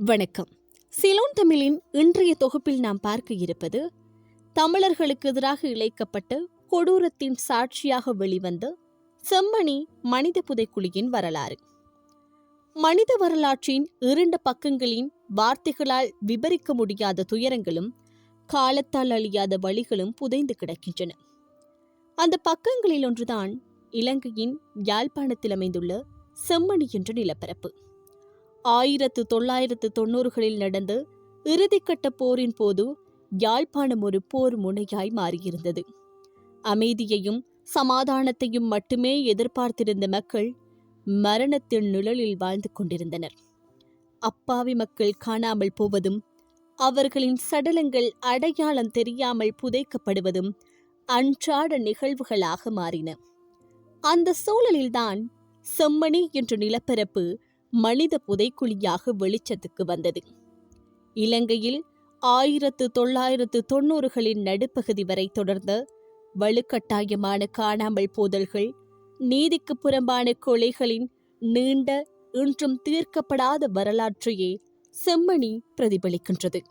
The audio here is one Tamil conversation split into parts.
வணக்கம். சிலோன் தமிழின் இன்றைய தொகுப்பில் நாம் பார்க்க இருப்பது தமிழர்களுக்கு எதிராக இழைக்கப்பட்ட கொடூரத்தின் சாட்சியாக வெளிவந்த செம்மணி மனித புதைக்குழியின் வரலாறு. மனித வரலாற்றின் இருண்ட பக்கங்களின் வார்த்தைகளால் விவரிக்க முடியாத துயரங்களும் காலத்தால் அழியாத வழிகளும் புதைந்து கிடக்கின்றன. அந்த பக்கங்களில் ஒன்றுதான் இலங்கையின் யாழ்ப்பாணத்தில் அமைந்துள்ள செம்மணி என்ற நிலப்பரப்பு. 1990களில் நடந்த இறுதிக்கட்ட போரின் போது யாழ்ப்பாணம் ஒரு போர் முனையாய் மாறியிருந்தது. அமைதியையும் சமாதானத்தையும் மட்டுமே எதிர்பார்த்திருந்த மக்கள் மரணத்தின் நிழலில் வாழ்ந்து கொண்டிருந்தனர். அப்பாவி மக்கள் காணாமல் போவதும் அவர்களின் சடலங்கள் அடையாளம் தெரியாமல் புதைக்கப்படுவதும் அன்றாட நிகழ்வுகளாக மாறின. அந்த சூழலில்தான் செம்மணி என்ற நிலப்பரப்பு மனித புதைக்குழியாக வெளிச்சத்துக்கு வந்தது. இலங்கையில் 1990களின் நடுப்பகுதி வரை தொடர்ந்த வலுக்கட்டாயமான காணாமல் போதல்கள், நீதிக்கு புறம்பான கொலைகளின் நீண்ட இன்றும் தீர்க்கப்படாத வரலாற்றையே செம்மணி பிரதிபலிக்கின்றது.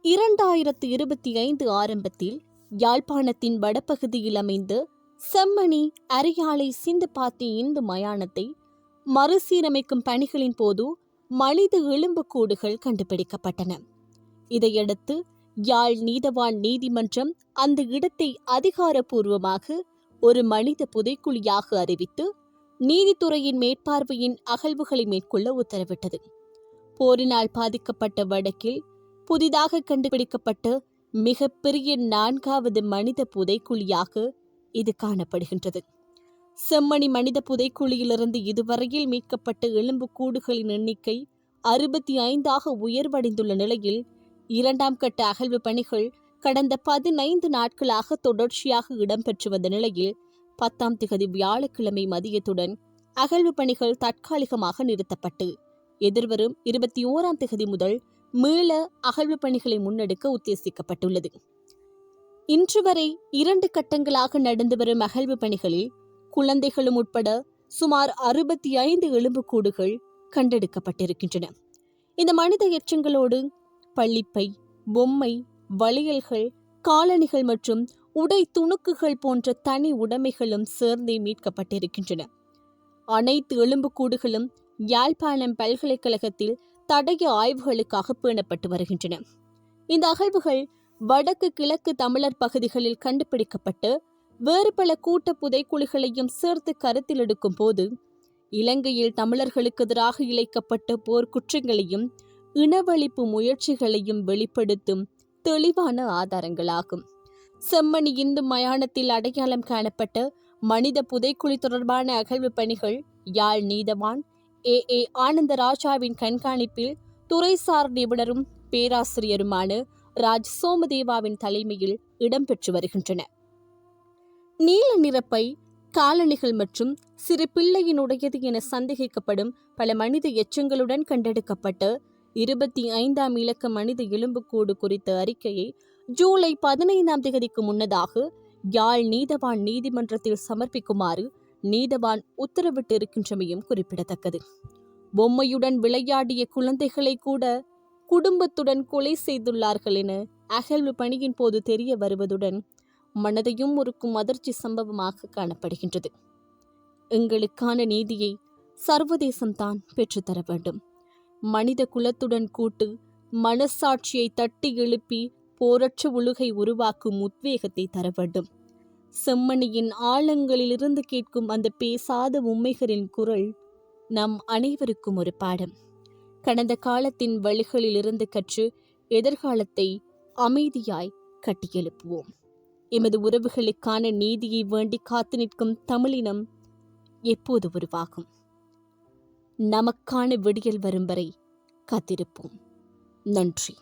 2025 ஆரம்பத்தில் யாழ்ப்பாணத்தின் வடபகுதியில் அமைந்த செம்மணி அரியாலை சிந்துபாத்தி இந்து மயானத்தை மறுசீரமைக்கும் பணிகளின் போது மனித எலும்புக்கூடுகள் கண்டுபிடிக்கப்பட்டன. இதையடுத்து யாழ் நீதவான் நீதிமன்றம் அந்த இடத்தை அதிகாரப்பூர்வமாக ஒரு மனித புதைக்குழியாக அறிவித்து நீதித்துறையின் மேற்பார்வையின் அகழ்வுகளை மேற்கொள்ள உத்தரவிட்டது. போரினால் பாதிக்கப்பட்ட வடக்கில் புதிதாக கண்டுபிடிக்கப்பட்ட மிகப்பெரிய 4வது மனித புதைக்குழியாக இது காணப்படுகின்றது. செம்மணி மனித புதைக்குழியிலிருந்து இதுவரையில் மீட்கப்பட்ட எலும்புக்கூடுகளின் எண்ணிக்கை 65ஆக உயர்வடைந்துள்ள நிலையில் 2ஆம் கட்ட அகழ்வு பணிகள் கடந்த 15 நாட்களாக தொடர்ச்சியாக இடம்பெற்று வந்த நிலையில் 10ஆம் திகதி வியாழக்கிழமை மதியத்துடன் அகழ்வு பணிகள் தற்காலிகமாக நிறுத்தப்பட்டு எதிர்வரும் 21ஆம் திகதி முதல் மீள அகழ்வு பணிகளை முன்னெடுக்க உத்தேசிக்கப்பட்டுள்ளது. இன்று வரை 2 கட்டங்களாக நடந்து வரும் அகழ்வு பணிகளில் குழந்தைகளும் உட்பட சுமார் 65 எலும்புக்கூடுகள் கண்டெடுக்கப்பட்டிருக்கின்றன. இந்த மனித எச்சங்களோடு பள்ளிப்பை, பொம்மை, வளையல்கள், காலணிகள் மற்றும் உடை துணுக்குகள் போன்ற தனி உடைமைகளும் சேர்ந்தே மீட்கப்பட்டிருக்கின்றன. அனைத்து எலும்புக்கூடுகளும் யாழ்ப்பாணம் பல்கலைக்கழகத்தில் தடய ஆய்வுகளுக்காக பேணப்பட்டு வருகின்றன. இந்த அகழ்வுகள் வடக்கு கிழக்கு தமிழர் பகுதிகளில் கண்டுபிடிக்கப்பட்டு வேறு பல கூட்ட புதைக்குழிகளையும் சேர்த்து கருத்தில் எடுக்கும் போது இலங்கையில் தமிழர்களுக்கு எதிராக இழைக்கப்பட்ட போர் குற்றங்களையும் இனவழிப்பு முயற்சிகளையும் வெளிப்படுத்தும் தெளிவான ஆதாரங்களாகும். செம்மணி இந்து மயானத்தில் அடையாளம் காணப்பட்ட மனித புதைக்குழி தொடர்பான அகழ்வு பணிகள் யாழ் நீதவான் ஏ ஆனந்தராஜாவின் கண்காணிப்பில் துறைசார் நிபுணரும் பேராசிரியருமான ராஜ் சோமதேவாவின் தலைமையில் இடம்பெற்று வருகின்றன. நீல நிறப்பை, காலணிகள் மற்றும் சிறு பிள்ளையினுடையது என சந்தேகிக்கப்படும் பல மனித எச்சங்களுடன் கண்டெடுக்கப்பட்ட 25ஆம் இலக்க மனித எலும்புக்கூடு குறித்த அறிக்கையை ஜூலை 15ஆம் தேதிக்கு முன்னதாக யாழ் நீதவான் நீதிமன்றத்தில் சமர்ப்பிக்குமாறு நீதவான் உத்தரவிட்டிருக்கின்றமையும் குறிப்பிடத்தக்கது. பொம்மையுடன் விளையாடிய குழந்தைகளை கூட குடும்பத்துடன் கொலை செய்துள்ளார்கள் என அகழ்வு பணியின் போது தெரிய வருவதுடன் மனதையும் உருக்கும் அதிர்ச்சி சம்பவமாக காணப்படுகின்றது. எங்களுக்கான நீதியை சர்வதேசம்தான் பெற்றுத்தர வேண்டும். மனித குலத்துடன் கூட்டு மனசாட்சியை தட்டி எழுப்பி போரற்ற உலகை உருவாக்கும் உத்வேகத்தை தர வேண்டும். செம்மணியின் ஆழங்களிலிருந்து கேட்கும் அந்த பேசாத உண்மைகளின் குரல் நம் அனைவருக்கும் ஒரு பாடம். கடந்த காலத்தின் வழிகளிலிருந்து கற்று எதிர்காலத்தை அமைதியாய் கட்டியெழுப்புவோம். எமது உறவுகளுக்கான நீதியை வேண்டி காத்து நிற்கும் தமிழினம் எப்போது உருவாகும்? நமக்கான விடியல் வரும் வரை காத்திருப்போம். நன்றி.